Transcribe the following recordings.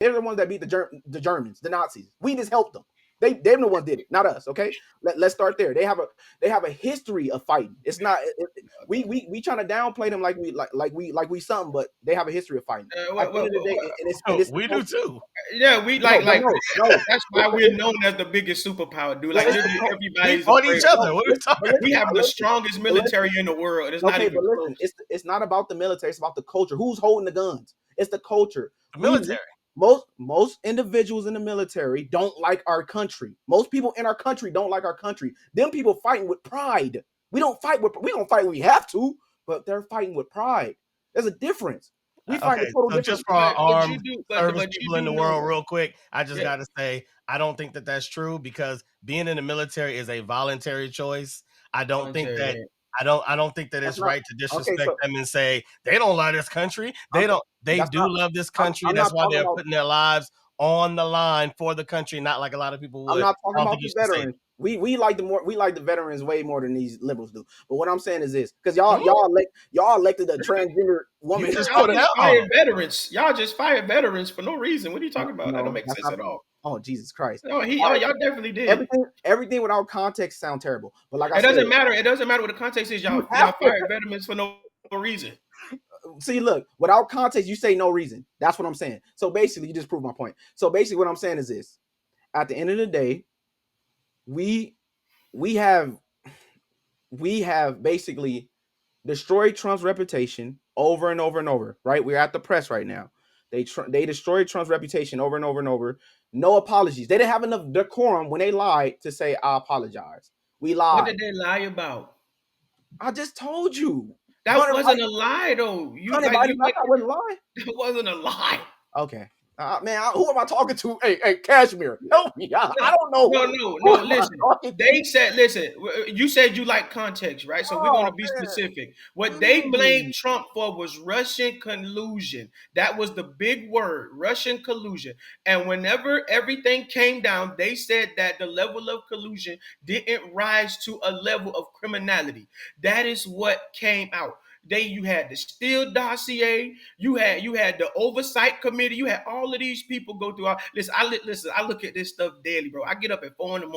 They're the ones that beat the Germans, the Nazis. We just helped them. They're the ones did it, not us. Okay, let's start there. They have a history of fighting. It's not we trying to downplay them like we something, but they have a history of fighting. At the end of the day, and it's the we do culture. too. Yeah, we No, but no. that's why we're known as the biggest superpower, dude. But Like it's the literally cul- We everybody's fought afraid. each other. no, What are we talking? We have but the listen, strongest military in the world. It's not okay, even but listen, close. it's not about the military. It's about the culture. Who's holding the guns? It's the culture. The military. Most individuals in the military don't like our country. Most people in our country don't like our country. Them people fighting with pride. We don't fight when we have to, but they're fighting with pride. There's a difference. We fight Okay, with total so different. just for our But you armed do, service but you people in the do world, know. real quick, I just Yeah. got to say, I don't think that that's true because being in the military is a voluntary choice. I don't think that Voluntary. I don't think that That's it's not right to okay. disrespect So them and say they don't love this country. They okay, don't. They that's do not. love this country. I'm That's not why talking they're about. putting their lives on the line for the country, not like a lot of people I'm would. not I talking don't about think you the should say veterans. We like the veterans way more than these liberals do. But what I'm saying is this, because that. y'all elected a transgender You woman. just Y'all put it just out on fired them. veterans. Y'all just fired veterans for no reason. What are you talking about? That don't No, make that's sense not. at all. Oh, Jesus Christ! No, All right, y'all definitely did. everything without context sound terrible. But like I It said, doesn't matter. It doesn't matter what the context is. you Y'all have to fired veterans for no reason. see. Look, without context, you say no reason. That's what I'm saying. So basically, you just proved my point. So basically, what I'm saying is this: at the end of the day, we we have basically destroyed Trump's reputation over and over and over. Right? We're at the press right now. They destroyed Trump's reputation over and over and over. No apologies. They didn't have enough decorum when they lied to say I apologize. We What lied. did they lie about? I just told you. That wasn't a lie, though. You Hunter like Biden. you That's like not wasn't lying. that wasn't a lie. Okay. Man, who am I talking to? Hey, Cashmere, help me. I don't know. No. Who am I Listen, talking to? they said, listen. You said you like context, right? So we're Oh gonna be man. specific. What they blamed Mm. Trump for was Russian collusion. That was the big word, Russian collusion. And whenever everything came down, they said that the level of collusion didn't rise to a level of criminality. That is what came out. You had the Steele dossier, you had the oversight committee, you had all of these people go through. Listen, I look at this stuff daily, bro. I get up at 4 a.m.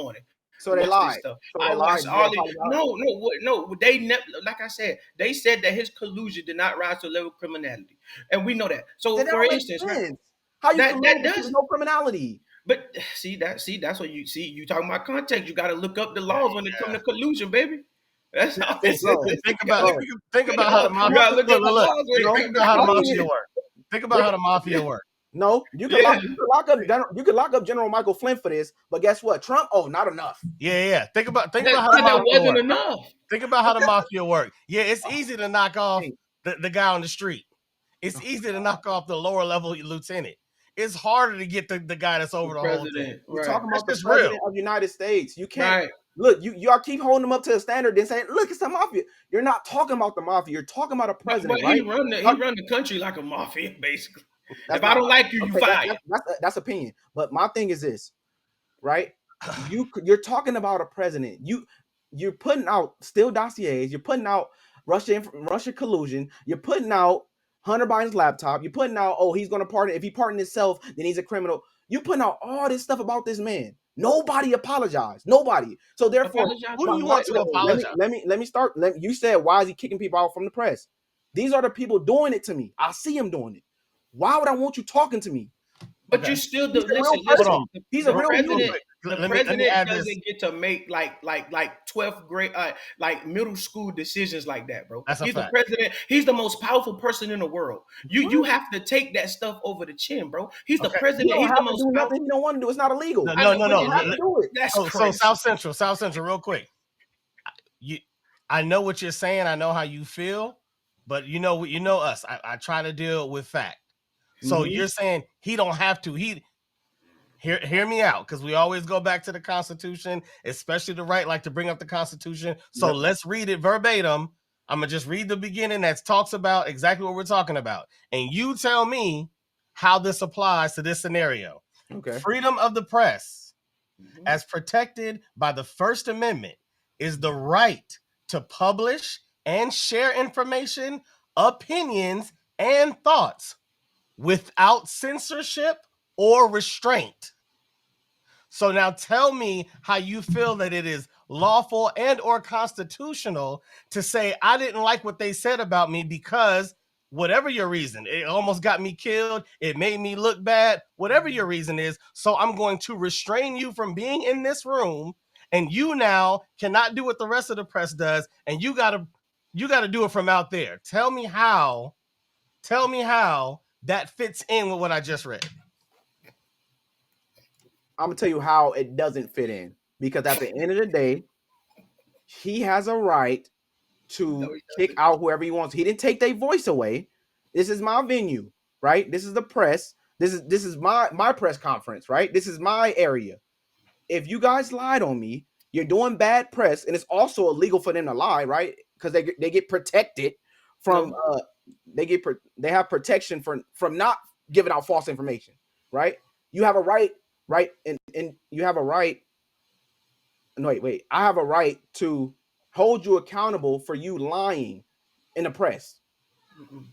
So they watch this lied. stuff. So I they watch lied. Did they all the apologize? no. They like I said, they said that his collusion did not rise to a level of criminality, and we know that. So, That for don't make instance, right, sense. How you that collude if there's does. no criminality? But that's what you talking about context. You got to look up the Yeah, laws when it comes to collusion, baby. That's all this is. Bro, think You gotta about look, bro. think about how the you mafia. gotta look Look, up the look, look. laws when it No, comes Think to about how the how can mafia you? collusion. work. Think about how the mafia work. No, Yeah. you could lock up General Michael Flynn for this, but guess what? Trump, oh, not enough. Yeah. Think about how the That mafia wasn't work. enough. Think about how the mafia work. Yeah, it's easy to knock off Hey, the guy on the street. It's easy to knock off the lower level lieutenant. It's harder to get the guy that's The over the whole thing. president, you're right, talking That's about the just real. president of the United States. You can't right. look. Y'all keep holding him up to a standard, then saying, "Look, it's the mafia." You're not talking about the mafia. You're talking about a But president, he right? run the he Um, run the country like a mafia, basically. If That's I not don't like you, you okay. fire. That's opinion. But my thing is this, right? You're talking about a president. You're putting out still dossiers. You're putting out Russia collusion. You're putting out Hunter Biden's laptop. You're putting out he's gonna pardon. If he pardoned himself, then he's a criminal. You're putting out all this stuff about this man. Nobody apologized. Nobody. So therefore, Apologize Who do for you what want to though? apologize? let me start. You said why is he kicking people out from the press? These are the people doing it to me. I see him doing it. Why would I want you talking to me? But Okay, you still He's do a real listen, hold listen. on, person. He's a The real real human. president, quick. the Let me president add this. doesn't get to make like 12th grade like middle school decisions like that, bro. That's a He's the fact. president. He's the most powerful person in the world. You What? have to take that stuff over the chin, bro. He's the Okay. He president. don't He's the have to most do powerful. nothing he don't want to do. It's not illegal. No. But He don't have to do it. that's So crazy. South Central, real quick. You, I know what you're saying. I know how you feel, but you know us. I try to deal with fact. So Mhm. you're saying he don't have to. Hear me out, because we always go back to the Constitution, especially the right like to bring up the Constitution. So Yep. let's read it verbatim. I'm gonna just read the beginning that talks about exactly what we're talking about, and you tell me how this applies to this scenario. Okay. Freedom of the press, Mhm. as protected by the First Amendment, is the right to publish and share information, opinions, and thoughts without censorship or restraint. So now tell me how you feel that it is lawful and or constitutional to say, I didn't like what they said about me because whatever your reason, it almost got me killed, it made me look bad, whatever your reason is. So I'm going to restrain you from being in this room, and you now cannot do what the rest of the press does, and you gotta do it from out there. Tell me how that fits in with what I just read. I'm gonna tell you how it doesn't fit in, because at the end of the day, he has a right to No, he kick doesn't. out whoever he wants. He didn't take their voice away. This is my venue, right? This is the press. This is my press conference, right? This is my area. If you guys lied on me, you're doing bad press, and it's also illegal for them to lie, right? Because they get protected from No. they have protection from not giving out false information, right? You have a right, right, and you have a right. No, wait. I have a right to hold you accountable for you lying in the press. Mm-mm.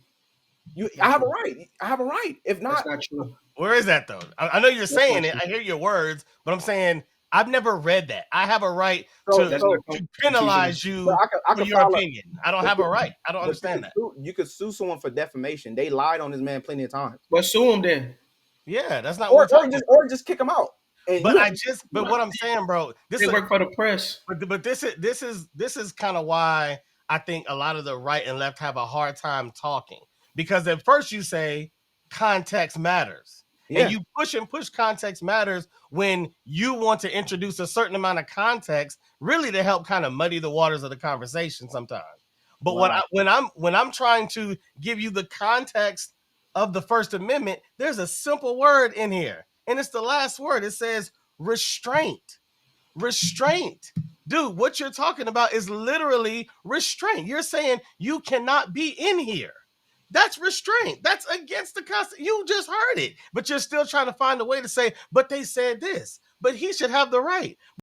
I have a right. I have a right. If That's not, not true. Where is that though? I know you're That's saying not it. true. I hear your words, but I'm saying I've never read that. I have a right so That's to not so constitutional. penalize but you I for could your file a opinion. I don't but have a right. I don't but understand that. you could sue someone for defamation. They lied on this man plenty of times. But sue him then. Yeah, that's not what we're talking about. Or just kick him out. And you have But what I'm saying, bro, They work for the press. but this is kind of why I think a lot of the right and left have a hard time talking, because at first you say context matters, and yeah. you push context matters when you want to introduce a certain amount of context, really to help kind of muddy the waters of the conversation sometimes. But Wow. when I'm trying to give you the context of the First Amendment, there's a simple word in here, and it's the last word. It says restraint. Restraint. Dude, what you're talking about is literally restraint. You're saying you cannot be in here. That's restraint. That's against the Constitution. You just heard it, but you're still trying to find a way to say, but they said this, but he should have the right.